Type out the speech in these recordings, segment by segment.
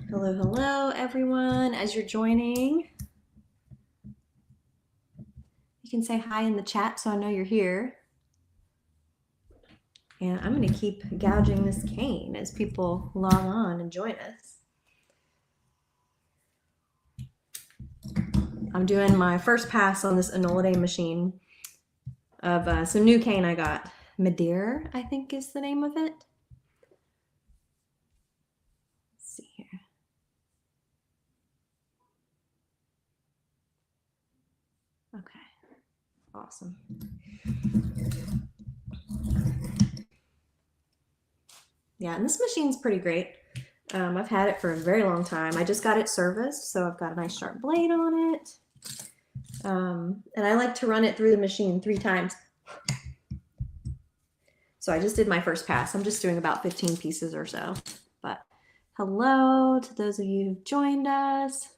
Hello, hello, everyone. As you're joining, you can say hi in the chat so I know you're here. And I'm going to keep gouging this cane as people log on and join us. I'm doing my first pass on this Anolide machine of some new cane I got. Madeira, I think is the name of it. Let's see here. Okay, awesome. Yeah, and this machine's pretty great. I've had it for a very long time. I just got it serviced, so I've got a nice sharp blade on it. And I like to run it through the machine 3 times. So I just did my first pass. I'm just doing about 15 pieces or so. But hello to those of you who've joined us.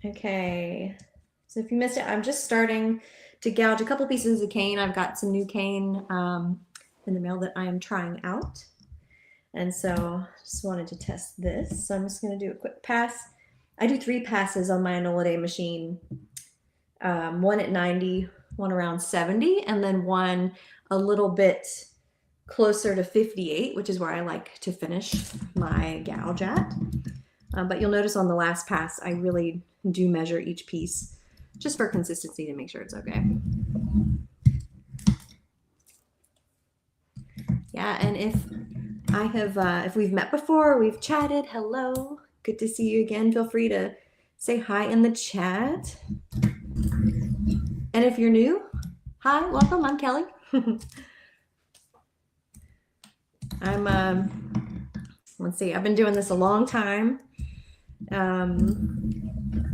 Okay, so if you missed it, I'm just starting to gouge a couple pieces of cane. I've got some new cane in the mail that I am trying out. And so just wanted to test this. So I'm just going to do a quick pass. I do 3 passes on my Anolide machine. One at 90, one around 70, and then one a little bit closer to 58, which is where I like to finish my gouge at. But you'll notice on the last pass, I really do measure each piece just for consistency to make sure it's okay. Yeah, and if we've met before, we've chatted, hello, good to see you again. Feel free to say hi in the chat. And if you're new, hi, welcome, I'm Kelly. Let's see, I've been doing this a long time.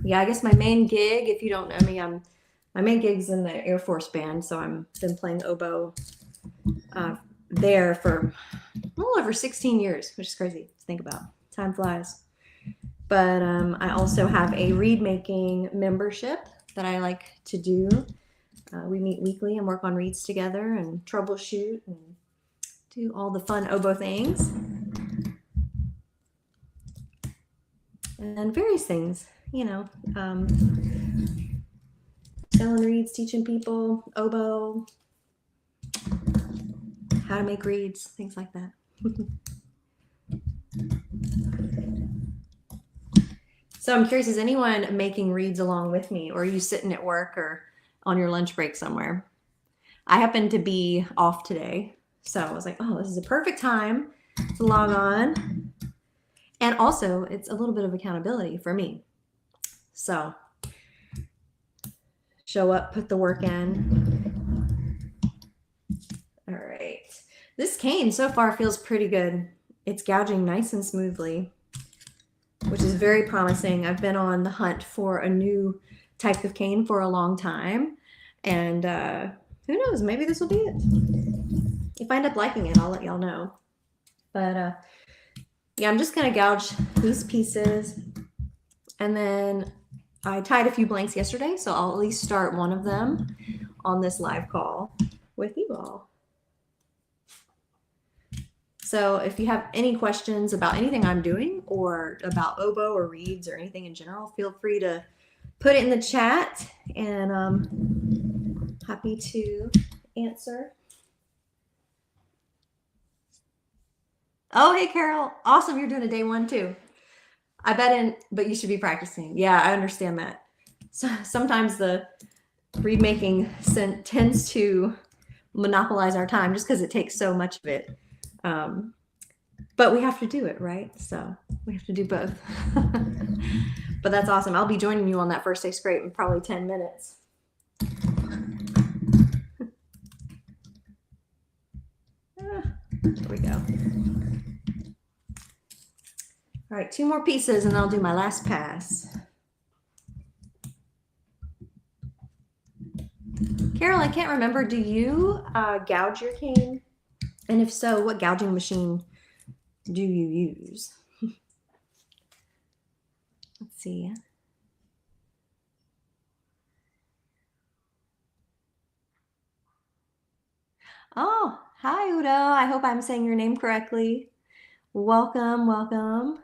Yeah, I guess my main gig, if you don't know me, my main gig's in the Air Force Band, so I've been playing oboe there for a little over 16 years, which is crazy to think about. Time flies. But I also have a reed making membership that I like to do. We meet weekly and work on reeds together and troubleshoot and do all the fun oboe things. And various things, you know, selling reeds, teaching people oboe, how to make reeds, things like that. So I'm curious, is anyone making reeds along with me, or are you sitting at work or on your lunch break somewhere? I happen to be off today, so I was like, oh, this is a perfect time to log on. And also, it's a little bit of accountability for me. So show up, put the work in. All right. This cane so far feels pretty good. It's gouging nice and smoothly, which is very promising. I've been on the hunt for a new type of cane for a long time. And who knows, maybe this will be it. If I end up liking it, I'll let y'all know. But yeah, I'm just going to gouge these pieces. And then I tied a few blanks yesterday, so I'll at least start one of them on this live call with you all. So if you have any questions about anything I'm doing or about oboe or reeds or anything in general, feel free to put it in the chat, and I'm happy to answer. Oh, hey, Carol. Awesome. You're doing a day 1 too. I bet but you should be practicing. Yeah, I understand that. So sometimes the reed making tends to monopolize our time just because it takes so much of it. But we have to do it, right? So we have to do both. But that's awesome. I'll be joining you on that first day scrape in probably 10 minutes. There we go. All right, 2 more pieces and I'll do my last pass. Carol, I can't remember, do you gouge your cane? And if so, what gouging machine do you use? Let's see. Oh, hi, Udo. I hope I'm saying your name correctly. Welcome, welcome.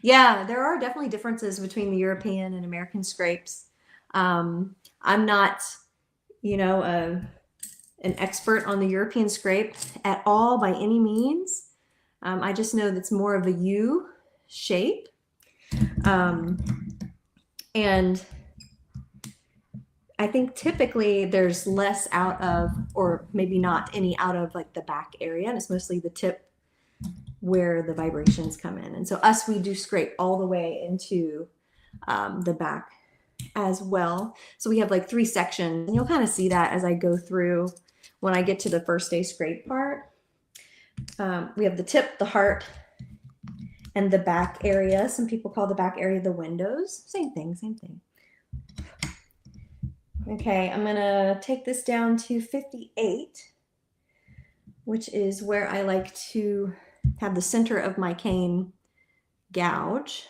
Yeah, there are definitely differences between the European and American scrapes. I'm not, an expert on the European scrape at all by any means. I just know that's more of a U shape. And I think typically there's less out of, or maybe not any out of like the back area, and it's mostly the tip where the vibrations come in. And so we do scrape all the way into the back as well. So we have like 3 sections, and you'll kind of see that as I go through when I get to the first day scrape part. We have the tip, the heart, and the back area. Some people call the back area the windows. Same thing, same thing. Okay, I'm gonna take this down to 58, which is where I like to have the center of my cane gouge.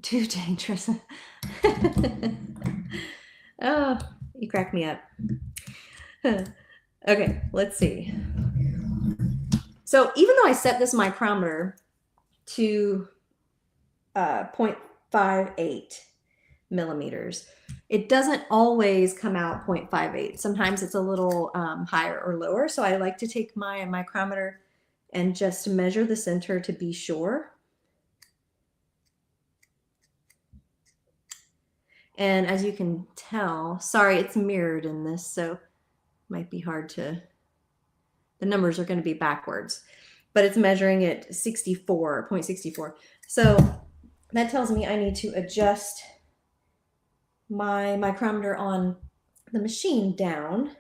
Too dangerous. Oh, you crack me up. Okay, let's see. So even though I set this micrometer to 0.58 millimeters, it doesn't always come out 0.58. Sometimes it's a little higher or lower. So I like to take my micrometer and just measure the center to be sure. And as you can tell, sorry, it's mirrored in this, so it might be hard to, the numbers are going to be backwards, but it's measuring at 0.64. So that tells me I need to adjust my micrometer on the machine down.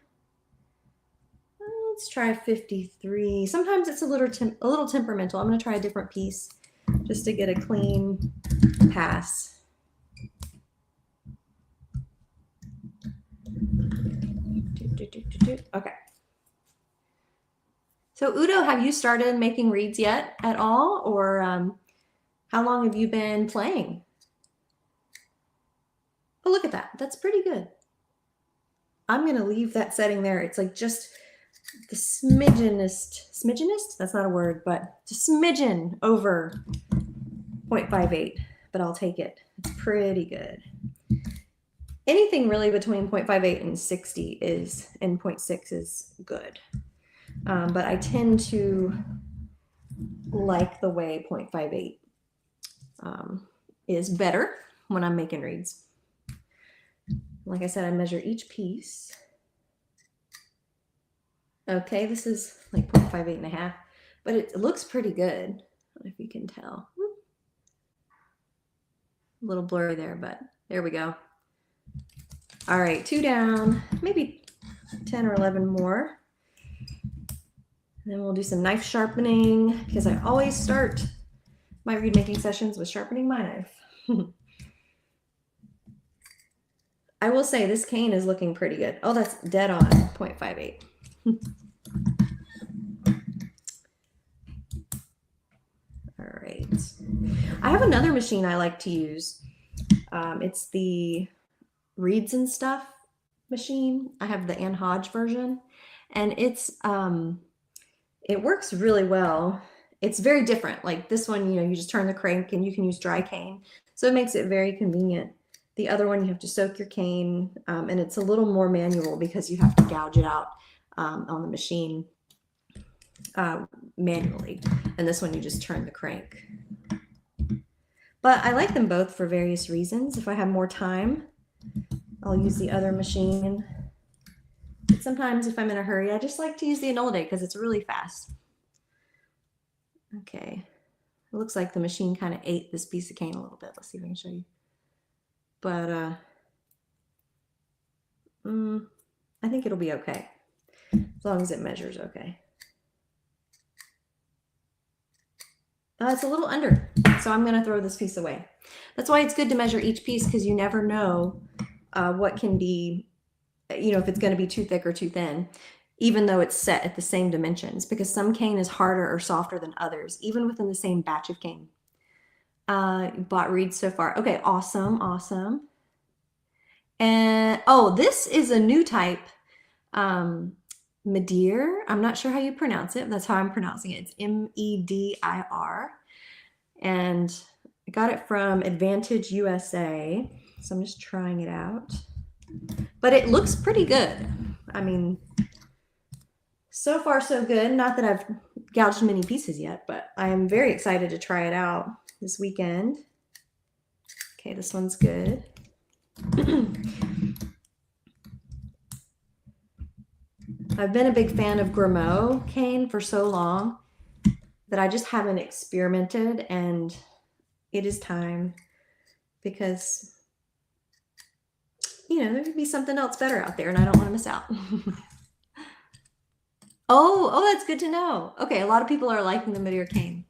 Let's try 53. Sometimes it's a little temperamental. I'm going to try a different piece just to get a clean pass. Okay. So Udo, have you started making reeds yet at all, or how long have you been playing? Oh, look at that. That's pretty good. I'm going to leave that setting there. It's like just the smidgenest? That's not a word, but just smidgen over 0.58, but I'll take it. It's pretty good. Anything really between 0.58 and 60 is, and 0.6 is good. But I tend to like the way 0.58 is better when I'm making reeds. Like I said, I measure each piece. Okay, this is like 0.58 and a half, but it looks pretty good. I don't know if you can tell. A little blurry there, but there we go. All right, 2 down, maybe 10 or 11 more. And then we'll do some knife sharpening, because I always start my reed making sessions with sharpening my knife. I will say this cane is looking pretty good. Oh, that's dead on 0.58. All right. I have another machine I like to use. It's the Reeds and Stuff machine. I have the Ann Hodge version, and it's it works really well. It's very different. Like this one, you just turn the crank and you can use dry cane, so it makes it very convenient. The other one, you have to soak your cane, and it's a little more manual because you have to gouge it out on the machine manually. And this one, you just turn the crank. But I like them both for various reasons. If I have more time, I'll use the other machine. But sometimes if I'm in a hurry, I just like to use the Enola because it's really fast. Okay. It looks like the machine kind of ate this piece of cane a little bit. Let's see if I can show you. But I think it'll be okay. As long as it measures okay. It's a little under, so I'm gonna throw this piece away. That's why it's good to measure each piece, because you never know what can be, you know, if it's gonna be too thick or too thin, even though it's set at the same dimensions, because some cane is harder or softer than others, even within the same batch of cane. Bought reeds so far. Okay, awesome, awesome. And oh, this is a new type. Medir. I'm not sure how you pronounce it. That's how I'm pronouncing it. It's Medir. And I got it from Advantage USA. So I'm just trying it out. But it looks pretty good. I mean, so far so good. Not that I've gouged many pieces yet, but I am very excited to try it out this weekend. Okay, this one's good. I've been a big fan of Grimaud cane for so long that I just haven't experimented, and it is time, because, you know, there could be something else better out there and I don't want to miss out. Oh, that's good to know. Okay, a lot of people are liking the Medir cane.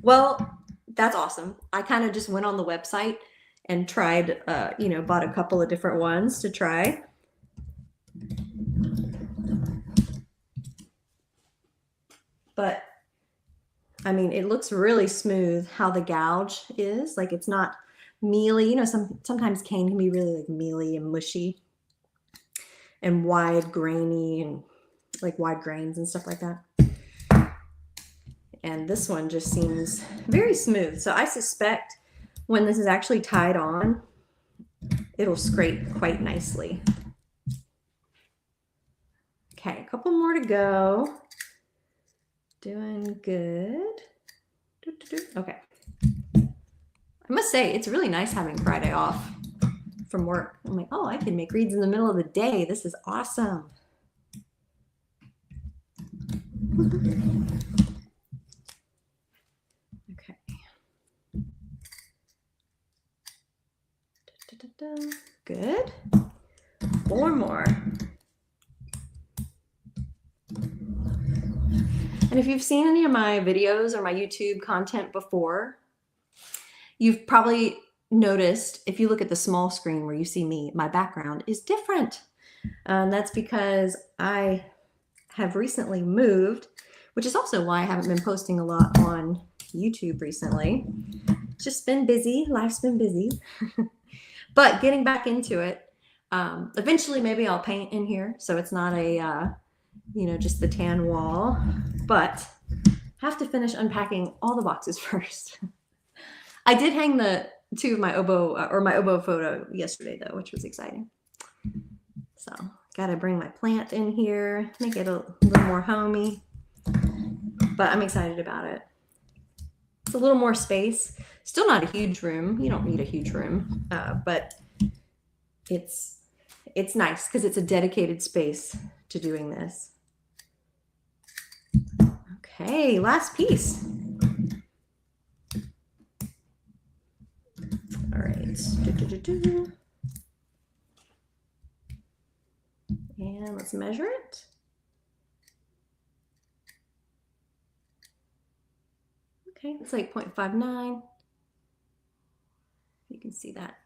Well, that's awesome. I kind of just went on the website and tried, you know, bought a couple of different ones to try. But I mean, it looks really smooth how the gouge is. Like, it's not mealy. You know, sometimes cane can be really like mealy and mushy and wide grainy and like wide grains and stuff like that. And this one just seems very smooth. So I suspect when this is actually tied on, it'll scrape quite nicely. Okay, a couple more to go. Doing good. Okay. I must say, it's really nice having Friday off from work. I'm like, oh, I can make reeds in the middle of the day. This is awesome. Okay. Good. Four more. And if you've seen any of my videos or my YouTube content before, you've probably noticed, if you look at the small screen where you see me, my background is different. That's because I have recently moved, which is also why I haven't been posting a lot on YouTube recently. It's just been busy. Life's been busy. But getting back into it, eventually maybe I'll paint in here so it's not a you know, just the tan wall, but have to finish unpacking all the boxes first. I did hang the two of my oboe or my oboe photo yesterday though, which was exciting. So gotta bring my plant in here, make it a little more homey, but I'm excited about it. It's a little more space. Still not a huge room. You don't need a huge room, but it's nice because it's a dedicated space to doing this. Okay, last piece. All right. And let's measure it. Okay, it's like 0.59. You can see that.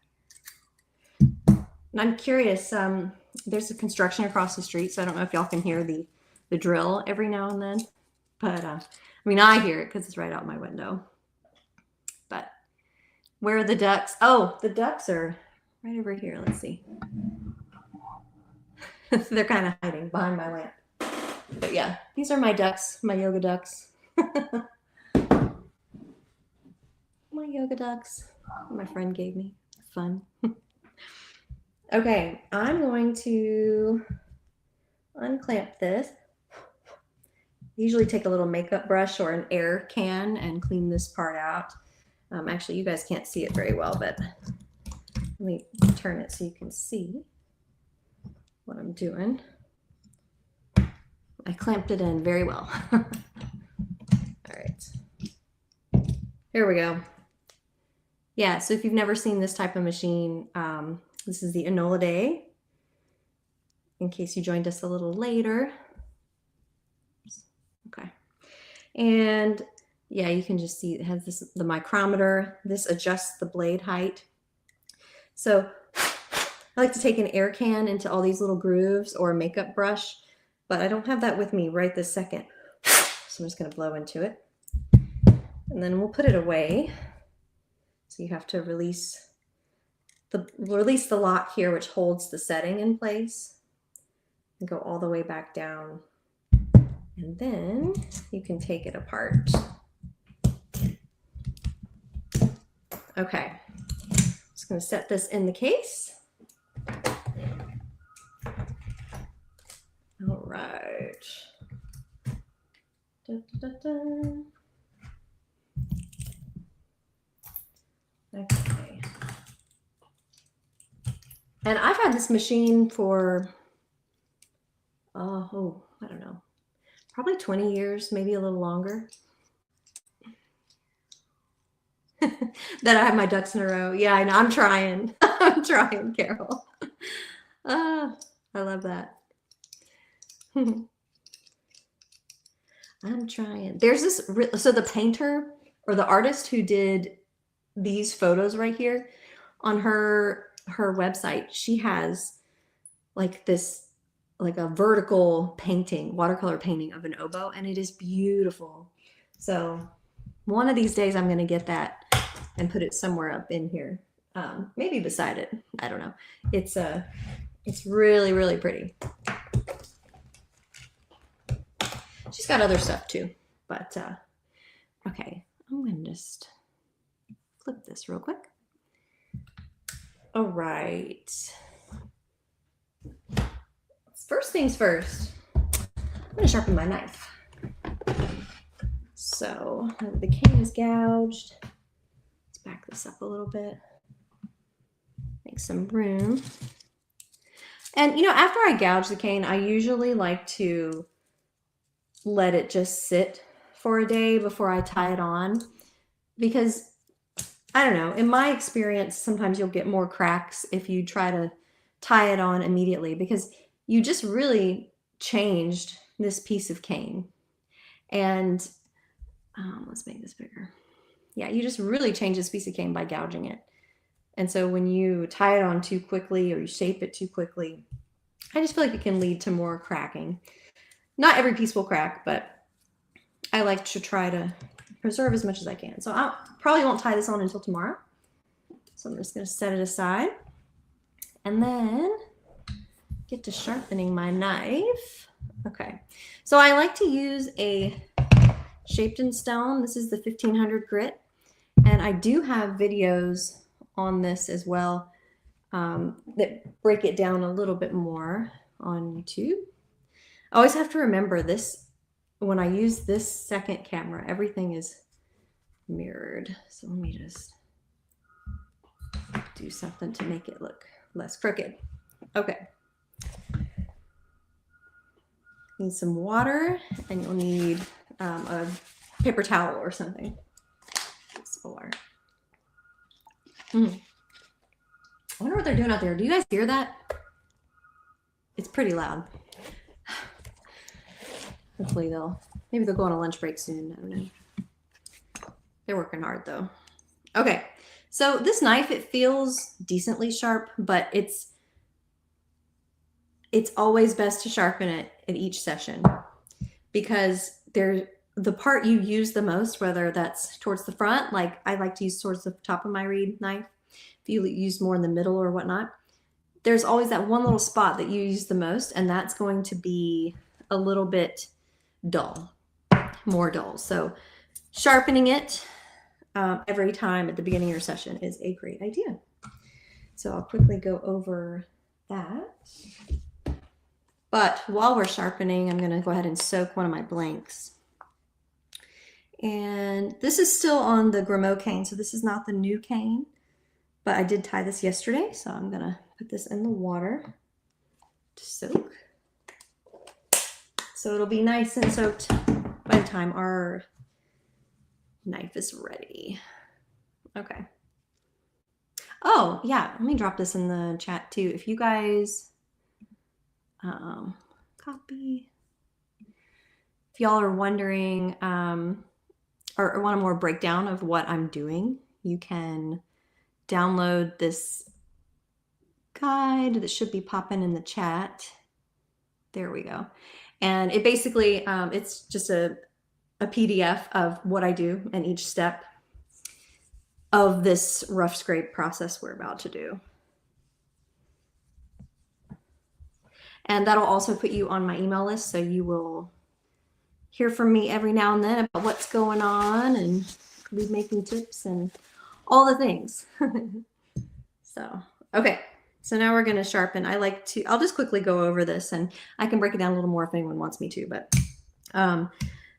And I'm curious, there's a construction across the street, so I don't know if y'all can hear the drill every now and then. But I mean, I hear it because it's right out my window. But where are the ducks? Oh, the ducks are right over here. Let's see. They're kind of hiding behind my lamp. But yeah, these are my ducks, my yoga ducks. My yoga ducks. My friend gave me. Fun. Okay, I'm going to unclamp this. Usually take a little makeup brush or an air can and clean this part out. Actually, you guys can't see it very well, but let me turn it so you can see what I'm doing. I clamped it in very well. All right. Here we go. Yeah, so if you've never seen this type of machine, this is the Enola Day, in case you joined us a little later. And yeah, you can just see it has the micrometer. This adjusts the blade height. So I like to take an air can into all these little grooves or a makeup brush, but I don't have that with me right this second. So I'm just going to blow into it. And then we'll put it away. So you have to release the lock here, which holds the setting in place, and go all the way back down. And then you can take it apart. Okay, just going to set this in the case. All right. Da, da, da, da. Okay. And I've had this machine for, I don't know, probably 20 years, maybe a little longer. That I have my ducks in a row. Yeah, I know. I'm trying. I'm trying, Carol. I love that. I'm trying. There's this, so the painter or the artist who did these photos right here on her website, she has like this, like a vertical painting, watercolor painting of an oboe, and it is beautiful. So one of these days I'm going to get that and put it somewhere up in here, maybe beside it. I don't know. It's really, really pretty. She's got other stuff too, but okay, I'm going to just flip this real quick. All right. First things first, I'm going to sharpen my knife. So the cane is gouged. Let's back this up a little bit. Make some room. And you know, after I gouge the cane, I usually like to let it just sit for a day before I tie it on, because I don't know, in my experience, sometimes you'll get more cracks if you try to tie it on immediately, because you just really changed this piece of cane. And let's make this bigger. Yeah, you just really change this piece of cane by gouging it. And so when you tie it on too quickly or you shape it too quickly, I just feel like it can lead to more cracking. Not every piece will crack, but I like to try to preserve as much as I can. So I probably won't tie this on until tomorrow. So I'm just going to set it aside and then get to sharpening my knife. Okay, so I like to use a Shaped in Stone. This is the 1500 grit, and I do have videos on this as well that break it down a little bit more on YouTube. I always have to remember this when I use this second camera, everything is mirrored. So let me just do something to make it look less crooked. Okay. Need some water, and you'll need a paper towel or something. Or I wonder what they're doing out there. Do you guys hear that? It's pretty loud. Hopefully maybe they'll go on a lunch break soon. I don't know. They're working hard though. Okay, so this knife, it feels decently sharp, but it's always best to sharpen it at each session, because the part you use the most, whether that's towards the front, like I like to use towards the top of my reed knife, if you use more in the middle or whatnot, there's always that one little spot that you use the most, and that's going to be a little bit dull, more dull. So sharpening it every time at the beginning of your session is a great idea. So I'll quickly go over that. But while we're sharpening, I'm going to go ahead and soak one of my blanks. And this is still on the Grimaud cane, so this is not the new cane, but I did tie this yesterday, so I'm going to put this in the water to soak. So it'll be nice and soaked by the time our knife is ready. Okay. Oh, yeah, let me drop this in the chat too. If you guys copy. If y'all are wondering or want a more breakdown of what I'm doing, you can download this guide that should be popping in the chat. There we go. And it basically, it's just a PDF of what I do and each step of this rough scrape process we're about to do. And that'll also put you on my email list, so you will hear from me every now and then about what's going on and be making tips and all the things. So, okay. So now we're going to sharpen. I'll just quickly go over this, and I can break it down a little more if anyone wants me to, but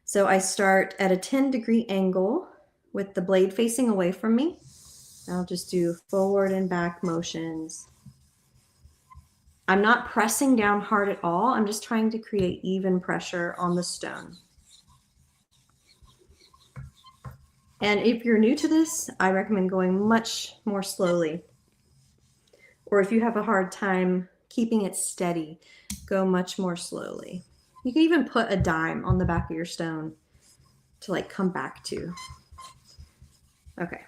so I start at a 10-degree angle with the blade facing away from me. I'll just do forward and back motions. I'm not pressing down hard at all. I'm just trying to create even pressure on the stone. And if you're new to this, I recommend going much more slowly. Or if you have a hard time keeping it steady, go much more slowly. You can even put a dime on the back of your stone to like come back to. Okay,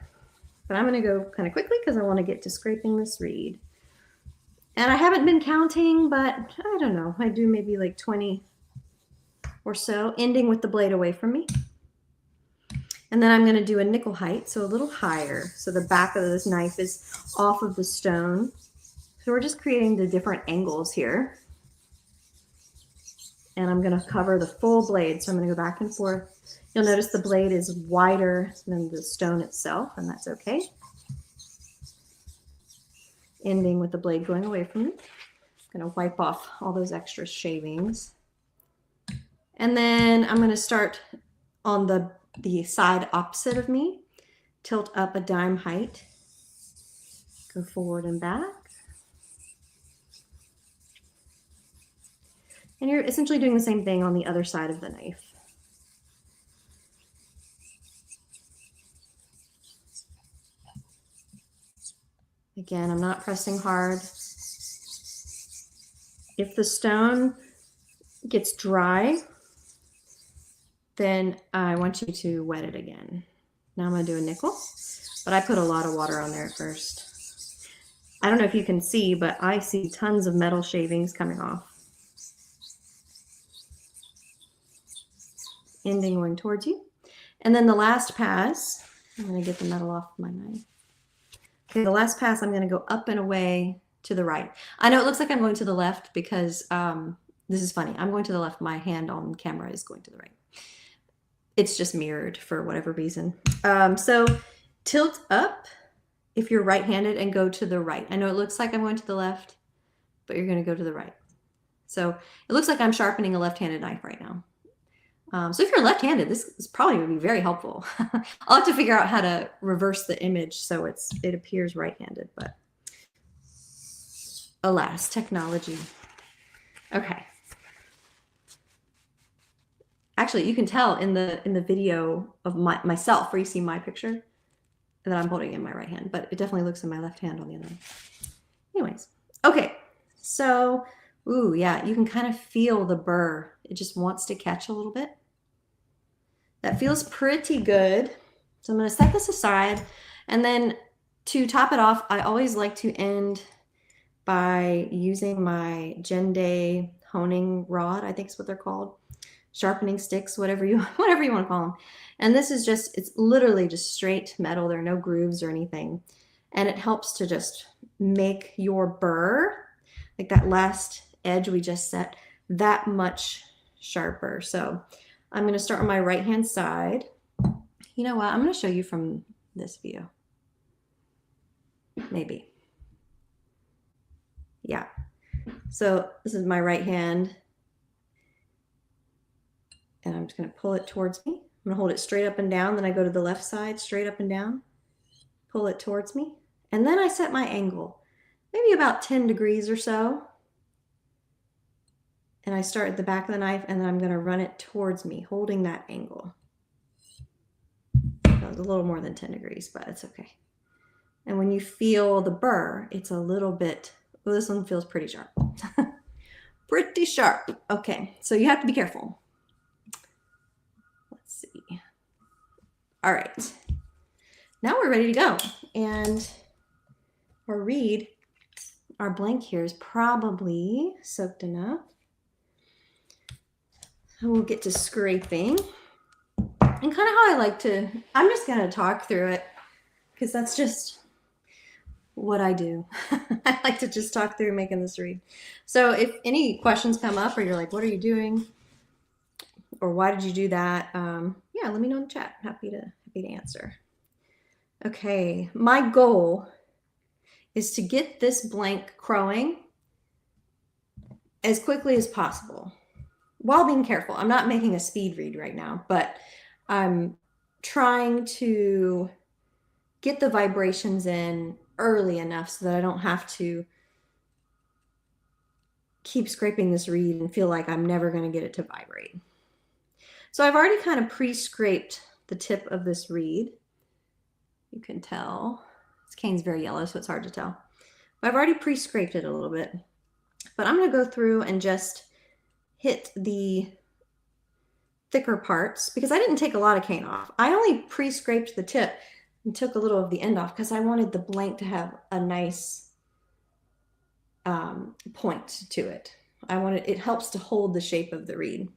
but I'm gonna go kind of quickly because I want to get to scraping this reed. And I haven't been counting, but I don't know, I do maybe like 20 or so, ending with the blade away from me. And then I'm going to do a nickel height, so a little higher. So the back of this knife is off of the stone. So we're just creating the different angles here. And I'm going to cover the full blade. So I'm going to go back and forth. You'll notice the blade is wider than the stone itself, and that's okay. Ending with the blade going away from me. I'm going to wipe off all those extra shavings. And then I'm going to start on the side opposite of me, tilt up a dime height, go forward and back. And you're essentially doing the same thing on the other side of the knife. Again, I'm not pressing hard. If the stone gets dry, then I want you to wet it again. Now I'm going to do a nickel, but I put a lot of water on there at first. I don't know if you can see, but I see tons of metal shavings coming off. Ending going towards you. And then the last pass, I'm going to get the metal off my knife. Okay, the last pass, I'm going to go up and away to the right. I know it looks like I'm going to the left because this is funny. I'm going to the left. My hand on camera is going to the right. It's just mirrored for whatever reason. So tilt up if you're right-handed and go to the right. I know it looks like I'm going to the left, but you're going to go to the right. So it looks like I'm sharpening a left-handed knife right now. So if you're left-handed, this is probably going to be very helpful. I'll have to figure out how to reverse the image so it appears right-handed, but alas, technology. Okay. Actually, you can tell in the video of myself where you see my picture that I'm holding in my right hand, but it definitely looks in my left hand on the other one. Anyways, okay. So, ooh, yeah, you can kind of feel the burr. It just wants to catch a little bit. That feels pretty good. So I'm going to set this aside. And then to top it off, I always like to end by using my Genday honing rod, I think is what they're called. Sharpening sticks, whatever you want to call them. And this is just, it's literally just straight metal. There are no grooves or anything. And it helps to just make your burr, like that last edge we just set, that much sharper. So I'm going to start on my right hand side. You know what? I'm going to show you from this view. Maybe. Yeah. So this is my right hand. And I'm just going to pull it towards me. I'm going to hold it straight up and down. Then I go to the left side, straight up and down. Pull it towards me. And then I set my angle, maybe about 10 degrees or so. And I start at the back of the knife, and then I'm going to run it towards me, holding that angle. That was a little more than 10 degrees, but it's okay. And when you feel the burr, it's a little bit, oh, this one feels pretty sharp. Pretty sharp. Okay, so you have to be careful. All right. Now we're ready to go. And our reed, our blank here is probably soaked enough. And we'll get to scraping. And kind of how I like to, I'm just going to talk through it because that's just what I do. I like to just talk through making this reed. So if any questions come up or you're like, what are you doing? Or why did you do that? Yeah, let me know in the chat. Happy to answer. Okay, my goal is to get this blank crowing as quickly as possible while being careful. I'm not making a speed read right now, but I'm trying to get the vibrations in early enough so that I don't have to keep scraping this reed and feel like I'm never going to get it to vibrate. So I've already kind of pre-scraped the tip of this reed. You can tell this cane's very yellow, so it's hard to tell. But I've already pre-scraped it a little bit. But I'm going to go through and just hit the thicker parts because I didn't take a lot of cane off. I only pre-scraped the tip and took a little of the end off because I wanted the blank to have a nice point to it. It helps to hold the shape of the reed.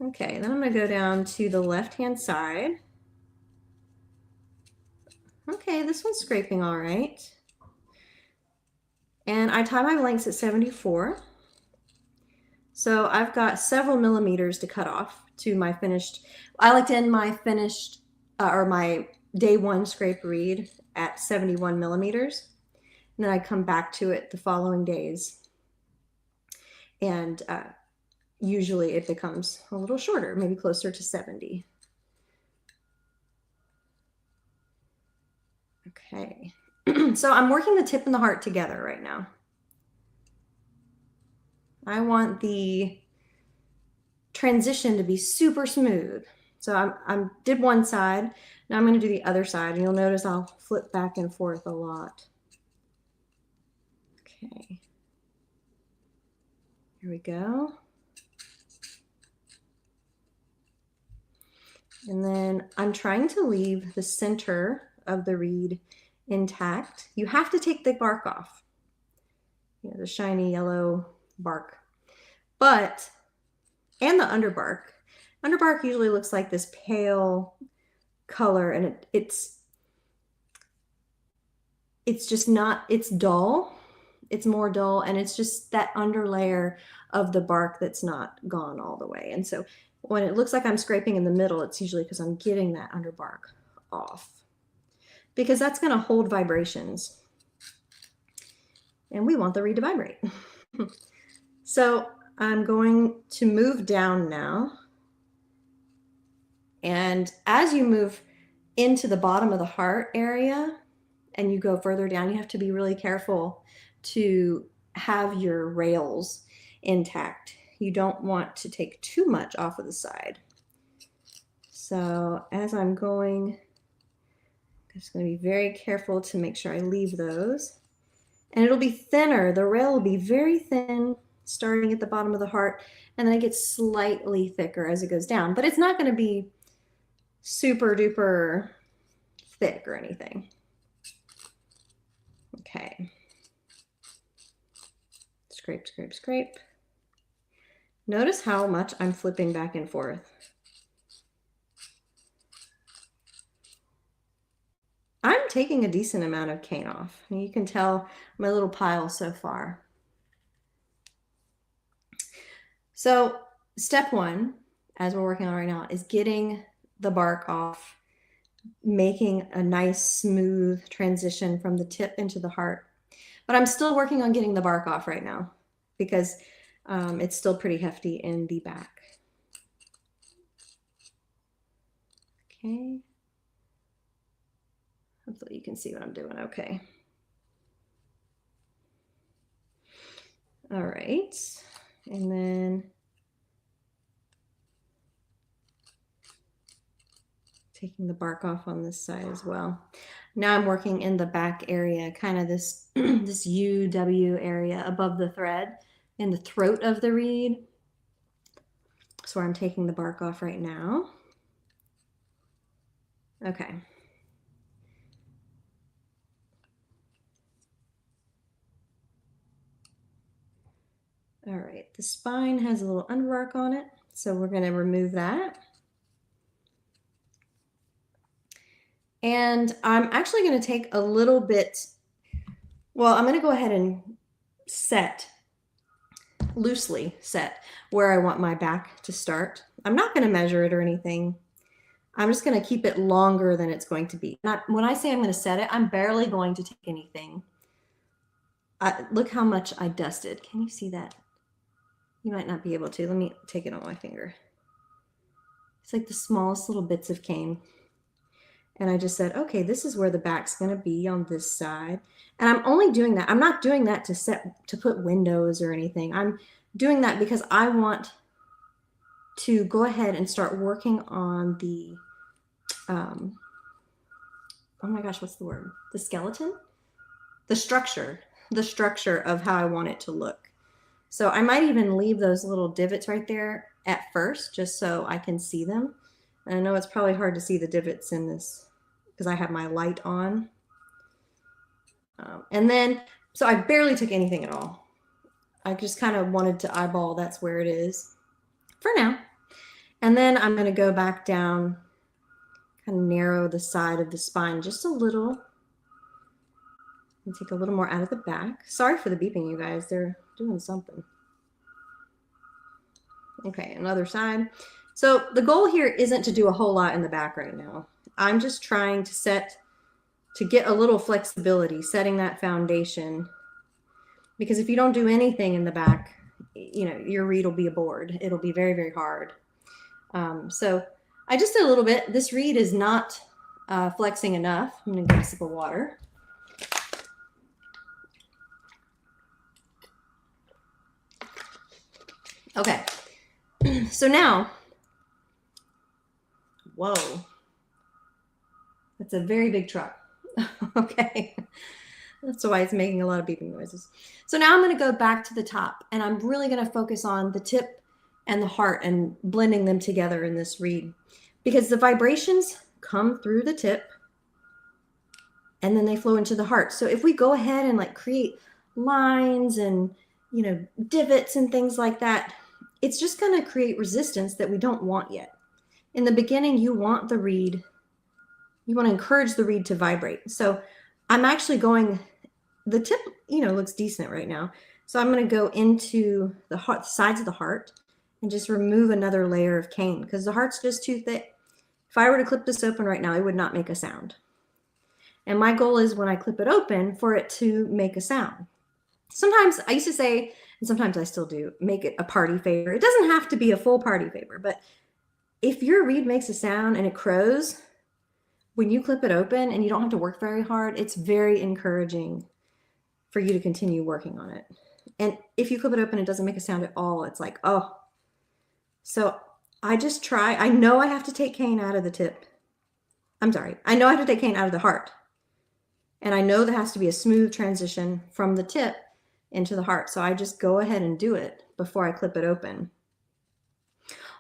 Okay, then I'm going to go down to the left-hand side. Okay, this one's scraping all right. And I tie my blanks at 74. So I've got several millimeters to cut off to my finished. I like to end my finished or my day one scrape reed at 71 millimeters. And then I come back to it the following days. And usually it becomes a little shorter, maybe closer to 70. Okay. So I'm working the tip and the heart together right now. I want the transition to be super smooth. So I did one side. Now I'm going to do the other side, and you'll notice I'll flip back and forth a lot. Okay. Here we go. And then I'm trying to leave the center of the reed intact. You have to take the bark off. You know, the shiny yellow bark. But, and the underbark. Underbark usually looks like this pale color, and it's just not, it's dull. It's more dull, and it's just that underlayer of the bark that's not gone all the way. And so when it looks like I'm scraping in the middle, it's usually because I'm getting that underbark off, because that's going to hold vibrations, and we want the reed to vibrate. So I'm going to move down now. And as you move into the bottom of the heart area and you go further down, you have to be really careful to have your rails intact. You don't want to take too much off of the side. So as I'm going, I'm just going to be very careful to make sure I leave those. And it'll be thinner. The rail will be very thin starting at the bottom of the heart, and then it gets slightly thicker as it goes down. But it's not going to be super duper thick or anything. Okay. Scrape, scrape, scrape. Notice how much I'm flipping back and forth. I'm taking a decent amount of cane off. You can tell my little pile so far. So step one, as we're working on right now, is getting the bark off, making a nice smooth transition from the tip into the heart. But I'm still working on getting the bark off right now because it's still pretty hefty in the back. Okay. Hopefully you can see what I'm doing okay. All right. And then taking the bark off on this side as well. Now I'm working in the back area, kind of this, this UW area above the thread in the throat of the reed. So I'm taking the bark off right now. Okay. All right, the spine has a little underarc on it, so we're going to remove that. And I'm actually going to take a little bit, well, I'm going to go ahead and loosely set where I want my back to start. I'm not going to measure it or anything. I'm just going to keep it longer than it's going to be. When I say I'm going to set it, I'm barely going to take anything. Look how much I dusted. Can you see that? You might not be able to. Let me take it on my finger. It's like the smallest little bits of cane. And I just said, okay, this is where the back's going to be on this side. And I'm only doing that. I'm not doing that to put windows or anything. I'm doing that because I want to go ahead and start working on the, oh my gosh, what's the word? The skeleton? The structure of how I want it to look. So I might even leave those little divots right there at first, just so I can see them. And I know it's probably hard to see the divots in this because I have my light on. And then, so I barely took anything at all. I just kind of wanted to eyeball that's where it is for now. And then I'm going to go back down, kind of narrow the side of the spine just a little. And take a little more out of the back. Sorry for the beeping, you guys. They're doing something. Okay, another side. So the goal here isn't to do a whole lot in the back right now. I'm just trying to get a little flexibility, setting that foundation. Because if you don't do anything in the back, you know, your reed will be a board. It'll be very, very hard. So I just did a little bit. This reed is not flexing enough. I'm going to get a sip of water. Okay, so now, whoa, that's a very big truck. Okay, that's why it's making a lot of beeping noises. So now I'm going to go back to the top, and I'm really going to focus on the tip and the heart and blending them together in this reed, because the vibrations come through the tip and then they flow into the heart. So if we go ahead and like create lines and, you know, divots and things like that, it's just going to create resistance that we don't want yet. In the beginning, you want the reed, you want to encourage the reed to vibrate. So I'm actually going, the tip, you know, looks decent right now. So I'm going to go into the heart, sides of the heart, and just remove another layer of cane because the heart's just too thick. If I were to clip this open right now, it would not make a sound. And my goal is when I clip it open for it to make a sound. Sometimes I used to say, and sometimes I still do, make it a party favor. It doesn't have to be a full party favor, but if your reed makes a sound and it crows, when you clip it open and you don't have to work very hard, it's very encouraging for you to continue working on it. And if you clip it open, it doesn't make a sound at all. It's like, oh. So I just try. I know I have to take cane out of the tip. I'm sorry. I know I have to take cane out of the heart. And I know there has to be a smooth transition from the tip into the heart. So I just go ahead and do it before I clip it open.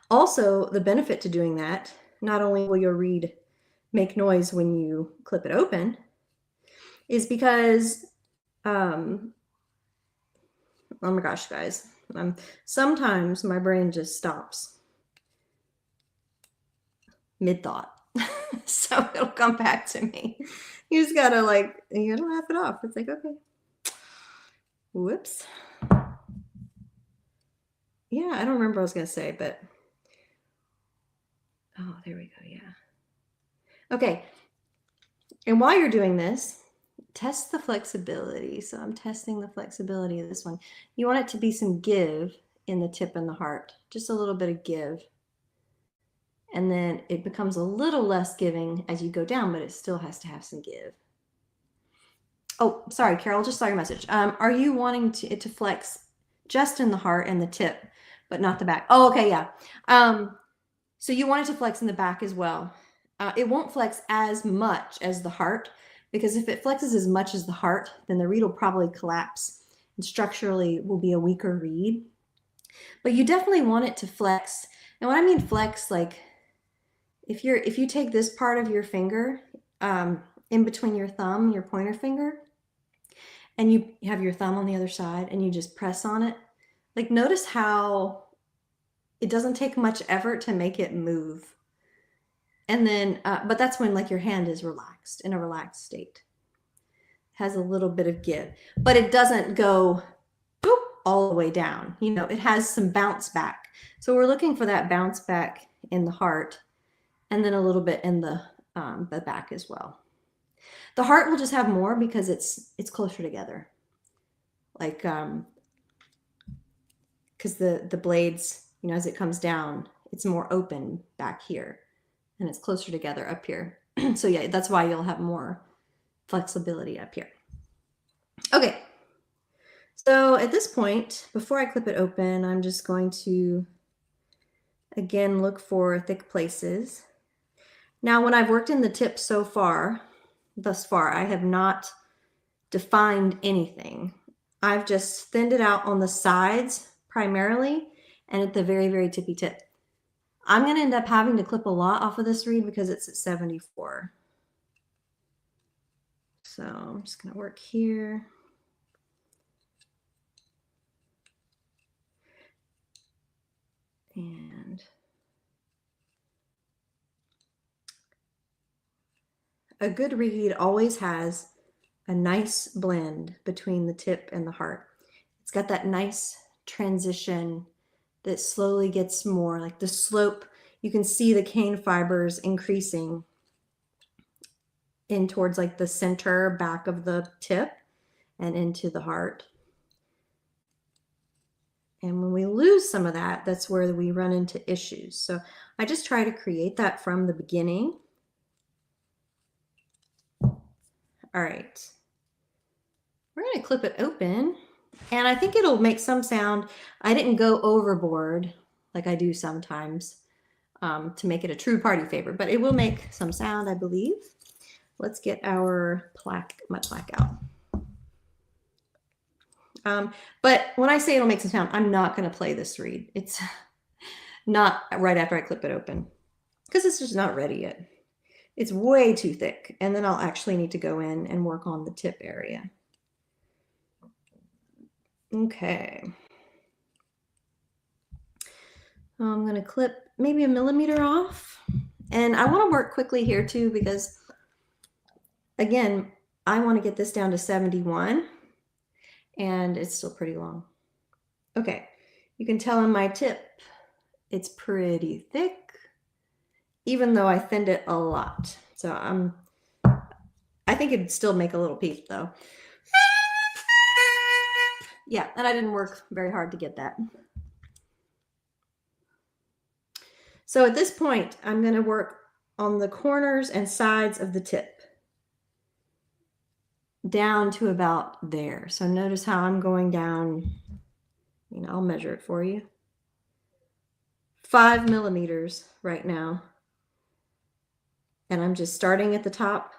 Also, the benefit to doing that, not only will your reed make noise when you clip it open, is because, oh my gosh, guys, sometimes my brain just stops mid-thought. So it'll come back to me. You just gotta you gotta laugh it off. It's like, okay. Whoops. Yeah, I don't remember what I was gonna say, but oh, there we go. Yeah. Okay. And while you're doing this, test the flexibility. So I'm testing the flexibility of this one. You want it to be some give in the tip and the heart, just a little bit of give. And then it becomes a little less giving as you go down, but it still has to have some give. Oh, sorry, Carol, just saw your message. Are you wanting it to flex just in the heart and the tip, but not the back? Oh, okay, yeah. So you want it to flex in the back as well. It won't flex as much as the heart, because if it flexes as much as the heart, then the reed will probably collapse and structurally will be a weaker reed. But you definitely want it to flex. And when I mean flex, like if you take this part of your finger in between your thumb, your pointer finger, and you have your thumb on the other side and you just press on it, like notice how it doesn't take much effort to make it move. And then, but that's when like your hand is relaxed, in a relaxed state. Has a little bit of give, but it doesn't go boop, all the way down. You know, it has some bounce back. So we're looking for that bounce back in the heart, and then a little bit in the back as well. The heart will just have more because it's closer together. Like, because the blades, you know, as it comes down, it's more open back here, and it's closer together up here. So yeah, that's why you'll have more flexibility up here. Okay, so at this point, before I clip it open, I'm just going to, again, look for thick places. Now, when I've worked in the tip so far, thus far, I have not defined anything. I've just thinned it out on the sides primarily and at the very, very tippy tip. I'm going to end up having to clip a lot off of this reed because it's at 74. So I'm just going to work here. And a good reed always has a nice blend between the tip and the heart. It's got that nice transition that slowly gets more like the slope. You can see the cane fibers increasing in towards like the center back of the tip and into the heart. And when we lose some of that, that's where we run into issues. So I just try to create that from the beginning. All right. We're going to clip it open, and I think it'll make some sound. I didn't go overboard like I do sometimes to make it a true party favor, but it will make some sound, I believe. Let's get our mud plaque out. But when I say it'll make some sound, I'm not going to play this reed. It's not right after I clip it open because it's just not ready yet. It's way too thick, and then I'll actually need to go in and work on the tip area. Okay. I'm going to clip maybe 1 millimeter off. And I want to work quickly here too because, again, I want to get this down to 71. And it's still pretty long. Okay, you can tell in my tip, it's pretty thick, even though I thinned it a lot. So I think it'd still make a little piece though. Yeah, and I didn't work very hard to get that. So at this point, I'm going to work on the corners and sides of the tip down to about there. So notice how I'm going down, you know, I'll measure it for you. 5 millimeters right now. And I'm just starting at the top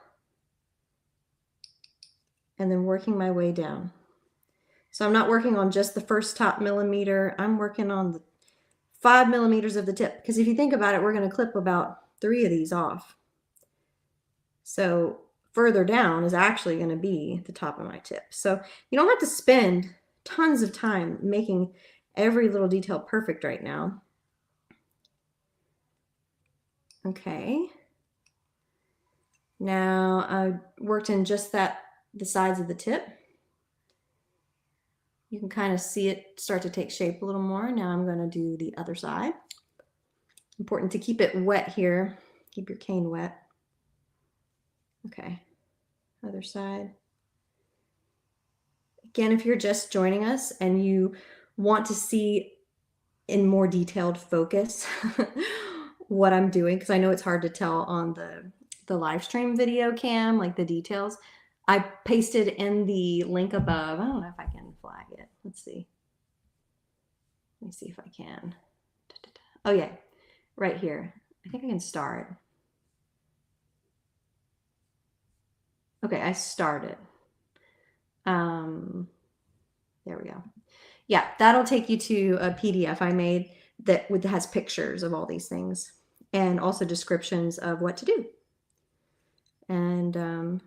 and then working my way down. So I'm not working on just the first top millimeter. I'm working on the 5 millimeters of the tip. Because if you think about it, we're going to clip about 3 of these off. So further down is actually going to be the top of my tip. So you don't have to spend tons of time making every little detail perfect right now. Okay. Now I worked in just the sides of the tip. You can kind of see it start to take shape a little more. Now I'm going to do the other side. Important to keep it wet here. Keep your cane wet. Okay, other side. Again, if you're just joining us and you want to see in more detailed focus what I'm doing, because I know it's hard to tell on the live stream video cam, like the details. I pasted in the link above. I don't know if I can flag it. Let's see. Let me see if I can. Oh yeah, right here. I think I can start. Okay, I started. There we go. Yeah, that'll take you to a PDF I made that has pictures of all these things. and also descriptions of what to do. And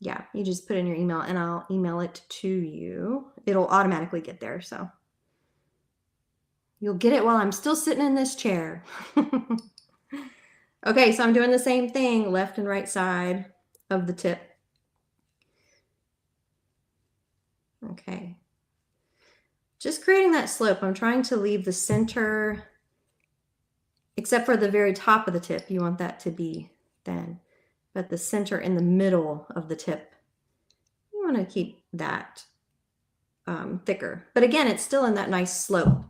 yeah, you just put in your email and I'll email it to you. It'll automatically get there, so you'll get it while I'm still sitting in this chair. Okay, so I'm doing the same thing, left and right side of the tip. Okay. Just creating that slope. I'm trying to leave the center, except for the very top of the tip. You want that to be thin. But the center in the middle of the tip, you want to keep that thicker. But again, it's still in that nice slope.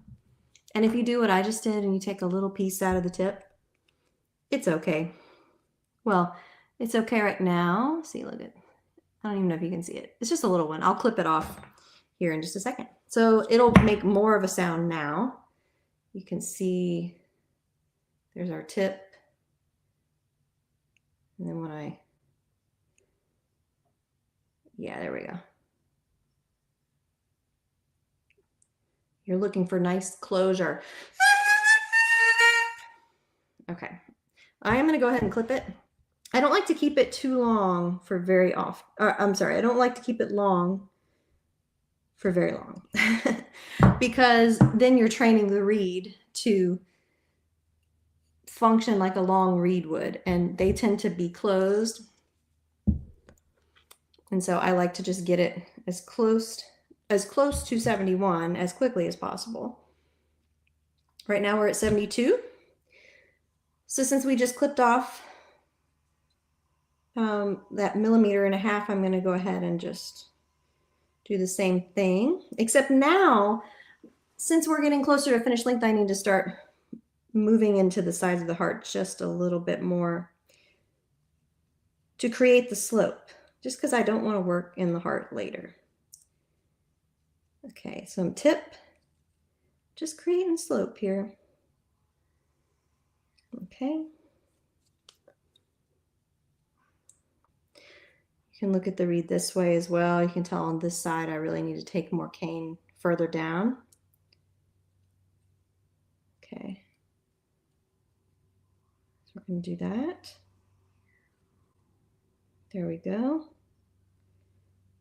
And if you do what I just did and you take a little piece out of the tip, it's okay. Well, it's okay right now. See, look at, I don't even know if you can see it. It's just a little one. I'll clip it off here in just a second. So it'll make more of a sound now. You can see there's our tip. And then when yeah, there we go. You're looking for nice closure. Okay. I am going to go ahead and clip it. I don't like to keep it too long for very often. I'm sorry. I don't like to keep it long for very long because then you're training the reed to function like a long reed would, and they tend to be closed. And so I like to just get it as close to 71 as quickly as possible. Right now we're at 72. So since we just clipped off that 1.5 millimeters, I'm going to go ahead and just do the same thing, except now, since we're getting closer to finished length, I need to start moving into the sides of the heart just a little bit more to create the slope, just because I don't want to work in the heart later. Okay, some tip, just creating slope here. Okay. You can look at the reed this way as well. You can tell on this side I really need to take more cane further down. Okay. So we're going to do that. There we go.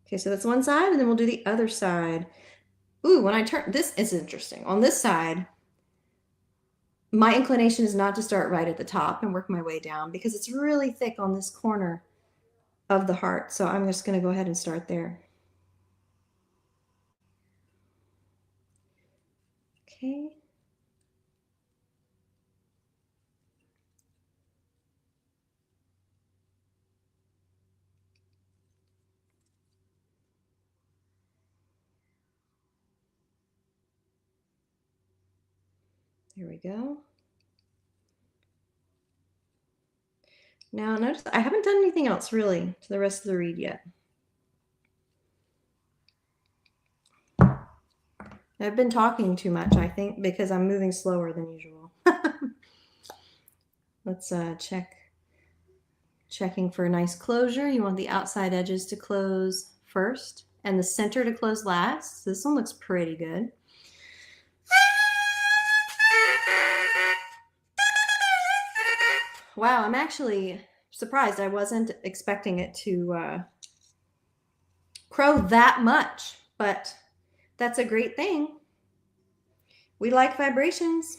Okay, so that's one side, and then we'll do the other side. Ooh, when I turn, this is interesting. On this side, my inclination is not to start right at the top and work my way down because it's really thick on this corner of the heart. So I'm just going to go ahead and start there. Okay. There we go. Now notice I haven't done anything else really to the rest of the reed yet. I've been talking too much, I think, because I'm moving slower than usual. Let's checking for a nice closure. You want the outside edges to close first and the center to close last. So this one looks pretty good. Wow, I'm actually surprised. I wasn't expecting it to crow that much, but that's a great thing. We like vibrations.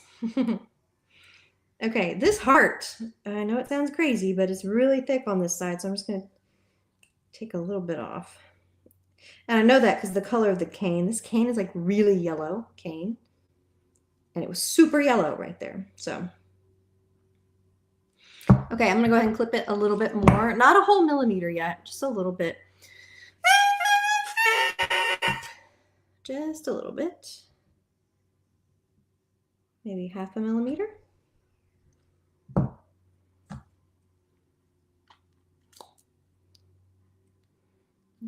Okay, this heart, I know it sounds crazy, but it's really thick on this side, so I'm just going to take a little bit off. And I know that because the color of the cane, this cane is like really yellow cane, and it was super yellow right there. So, okay, I'm going to go ahead and clip it a little bit more. Not a whole millimeter yet, just a little bit. Just a little bit. Maybe 0.5 millimeter.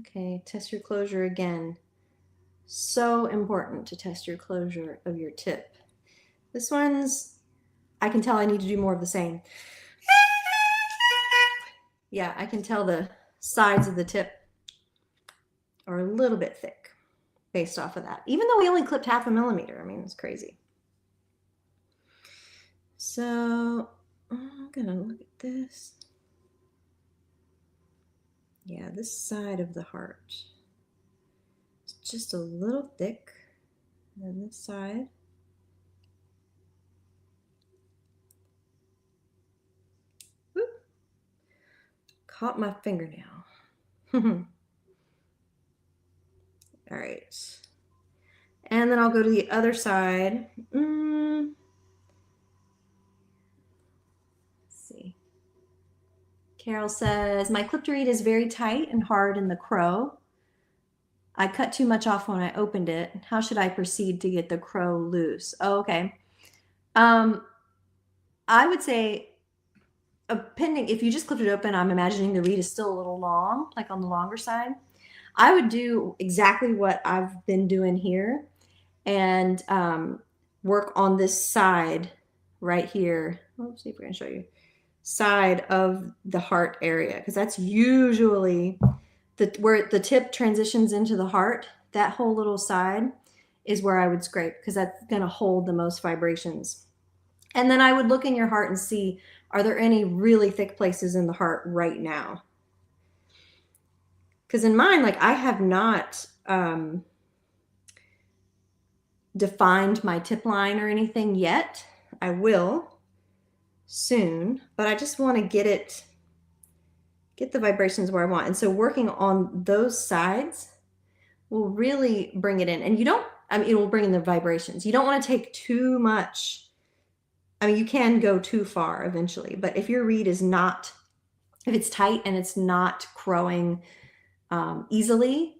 Okay, test your closure again. So important to test your closure of your tip. This one's, I can tell I need to do more of the same. Yeah, I can tell the sides of the tip are a little bit thick based off of that. Even though we only clipped 0.5 millimeter, I mean, it's crazy. So I'm gonna look at this. Yeah, this side of the heart is just a little thick. And this side. Whoop. Caught my fingernail. All right. And then I'll go to the other side. Let's see. Carol says, my clip to read is very tight and hard in the crow. I cut too much off when I opened it. How should I proceed to get the crow loose? Oh, okay. I would say, if you just clipped it open, I'm imagining the reed is still a little long, like on the longer side. I would do exactly what I've been doing here and work on this side right here. Let's see if we're going to show you. Side of the heart area, because that's usually where the tip transitions into the heart. That whole little side is where I would scrape, because that's going to hold the most vibrations. And then I would look in your heart and see, are there any really thick places in the heart right now? Because in mine, like, I have not defined my tip line or anything yet. I will soon, but I just want to get the vibrations where I want. And so working on those sides will really bring it in. And it will bring in the vibrations. You don't want to take too much. I mean, you can go too far eventually, but if your reed is not, if it's tight and it's not crowing easily,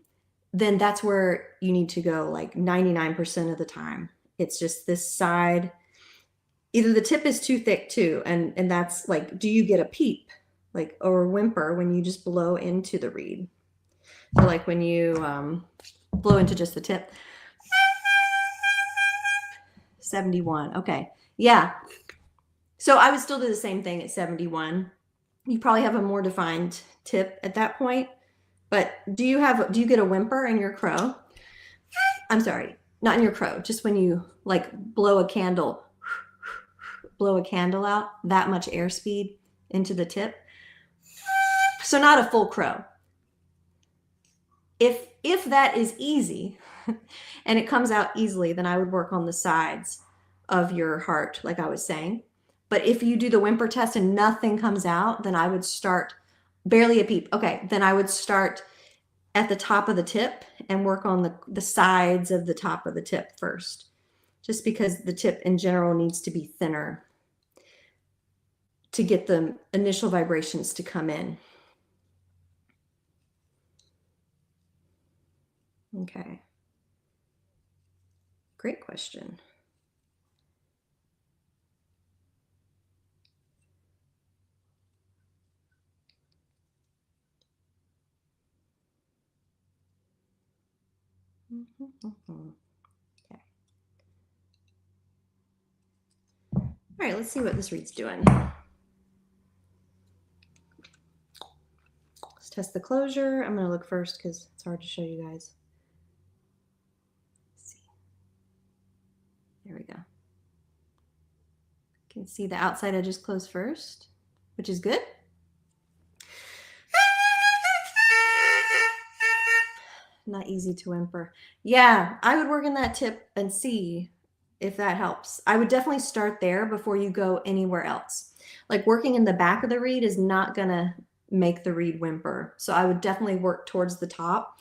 then that's where you need to go, like 99% of the time. It's just this side. Either the tip is too thick too, and that's like, do you get a peep, like, or a whimper when you just blow into the reed? So like when you blow into just the tip. 71. Okay. Yeah. So I would still do the same thing at 71. You probably have a more defined tip at that point. But do you get a whimper in your crow? I'm sorry, not in your crow, just when you like blow a candle out, that much airspeed into the tip. So not a full crow. If that is easy and it comes out easily, then I would work on the sides of your heart, like I was saying. But if you do the whimper test and nothing comes out, then I would start barely a peep. Okay, then I would start at the top of the tip and work on the sides of the top of the tip first, just because the tip in general needs to be thinner to get the initial vibrations to come in. Okay. Great question. Okay. All right, let's see what this reed's doing. Let's test the closure. I'm going to look first because it's hard to show you guys. Let's see. There we go. You can see the outside edges close first, which is good. Not easy to whimper. Yeah, I would work in that tip and see if that helps. I would definitely start there before you go anywhere else. Like working in the back of the reed is not going to make the reed whimper. So I would definitely work towards the top.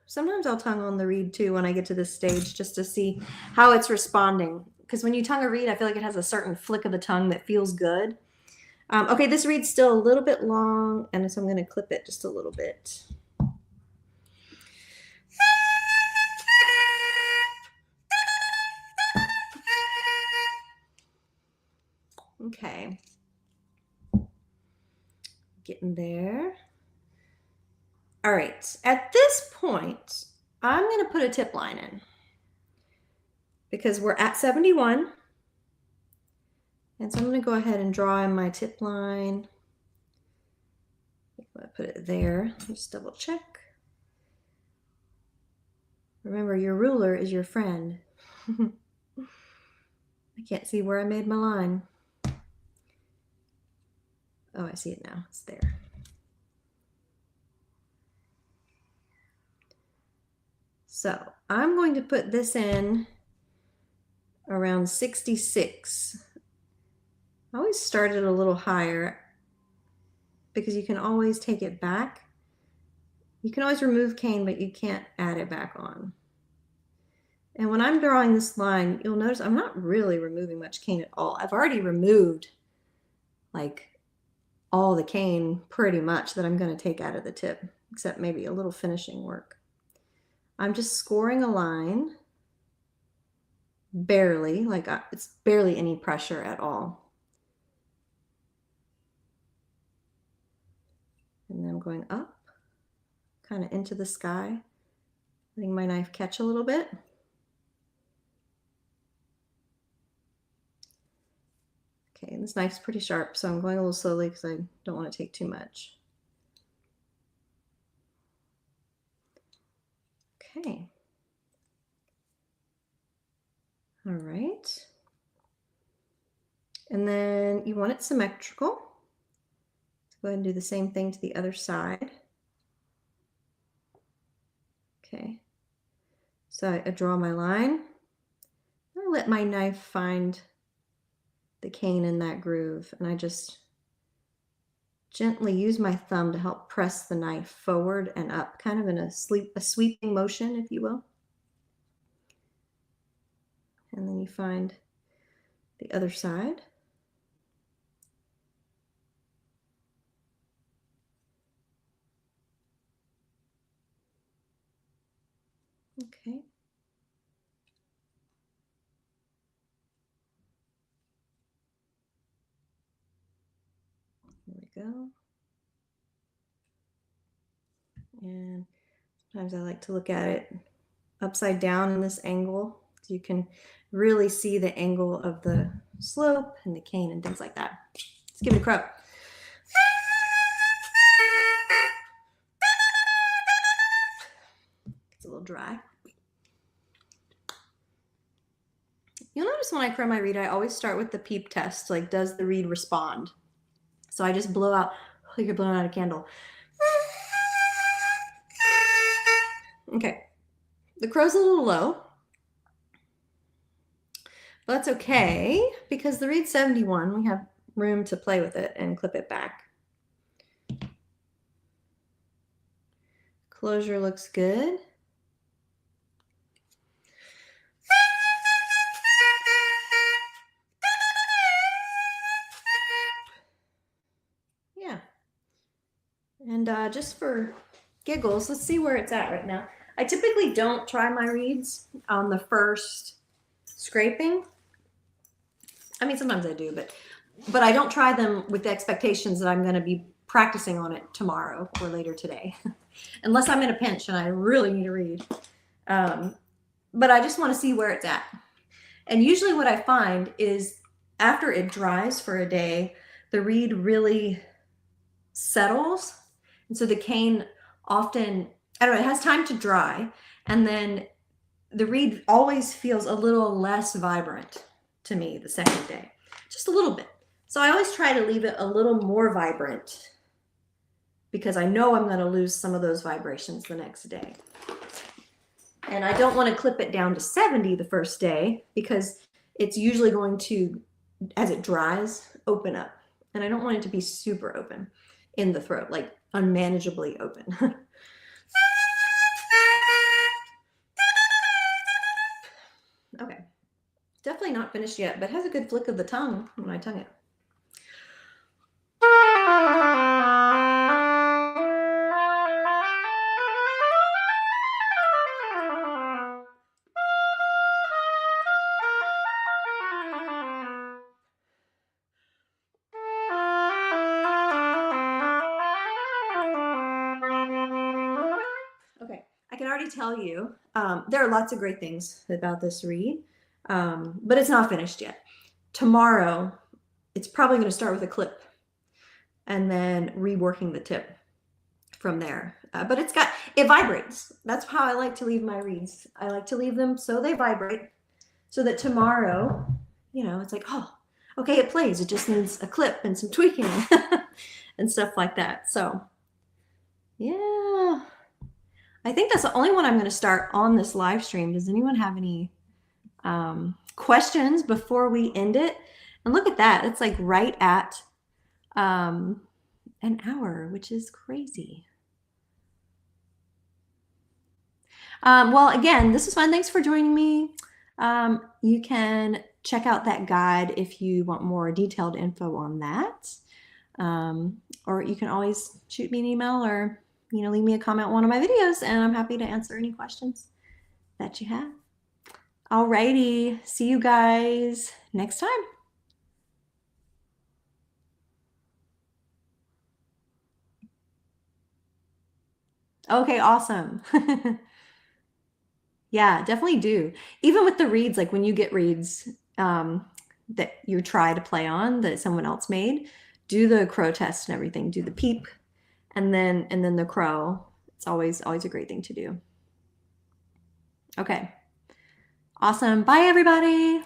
Sometimes I'll tongue on the reed too when I get to this stage just to see how it's responding. Because when you tongue a reed, I feel like it has a certain flick of the tongue that feels good. Okay, this reed's still a little bit long, and so I'm going to clip it just a little bit. Okay. Getting there. All right, at this point, I'm going to put a tip line in because we're at 71. And so I'm going to go ahead and draw in my tip line. I'm going to put it there. Just double check. Remember, your ruler is your friend. I can't see where I made my line. Oh, I see it now. It's there. So I'm going to put this in around 66. I always started a little higher because you can always take it back. You can always remove cane, but you can't add it back on. And when I'm drawing this line, you'll notice I'm not really removing much cane at all. I've already removed like all the cane pretty much that I'm going to take out of the tip, except maybe a little finishing work. I'm just scoring a line, barely, like it's barely any pressure at all. And then I'm going up, kind of into the sky, letting my knife catch a little bit. Okay, this knife's pretty sharp, so I'm going a little slowly because I don't want to take too much. Okay. All right. And then you want it symmetrical. So go ahead and do the same thing to the other side. Okay. So I draw my line. I let my knife find the cane in that groove, and I just gently use my thumb to help press the knife forward and up, kind of in a sweeping motion, if you will. And then you find the other side. Okay. There we go. And sometimes I like to look at it upside down in this angle, so you can really see the angle of the slope and the cane and things like that. Let's give it a crow. It's a little dry. You'll notice when I crow my reed, I always start with the peep test, like does the reed respond? So I just blow out, like you're blowing out a candle. Okay, the crow's a little low. But that's okay, because the reed's 71, we have room to play with it and clip it back. Closure looks good. Yeah. And just for giggles, let's see where it's at right now. I typically don't try my reeds on the first scraping. I mean, sometimes I do, but I don't try them with the expectations that I'm going to be practicing on it tomorrow or later today, unless I'm in a pinch and I really need a reed. But I just want to see where it's at. And usually what I find is after it dries for a day, the reed really settles. And so the cane often, I don't know, it has time to dry. And then the reed always feels a little less vibrant to me the second day, just a little bit. So I always try to leave it a little more vibrant because I know I'm going to lose some of those vibrations the next day. And I don't want to clip it down to 70 the first day because it's usually going to, as it dries, open up. And I don't want it to be super open in the throat, like unmanageably open. Okay, definitely not finished yet, but has a good flick of the tongue when I tongue it. Okay, I can already tell you there are lots of great things about this reed, but it's not finished yet. Tomorrow, it's probably going to start with a clip and then reworking the tip. from there. But it vibrates. That's how I like to leave my reads. I like to leave them so they vibrate, so that tomorrow, it's like, oh, okay, it plays. It just needs a clip and some tweaking and stuff like that. So yeah, I think that's the only one I'm going to start on this live stream. Does anyone have any questions before we end it? And look at that. It's like right at an hour, which is crazy. Well, again, this is fun. Thanks for joining me. You can check out that guide if you want more detailed info on that. Or you can always shoot me an email or leave me a comment on one of my videos, and I'm happy to answer any questions that you have. Alrighty, see you guys next time. Okay, awesome. Yeah, definitely do. Even with the reeds, like when you get reeds that you try to play on that someone else made, do the crow test and everything. Do the peep and then the crow. It's always a great thing to do. Okay. Awesome. Bye, everybody.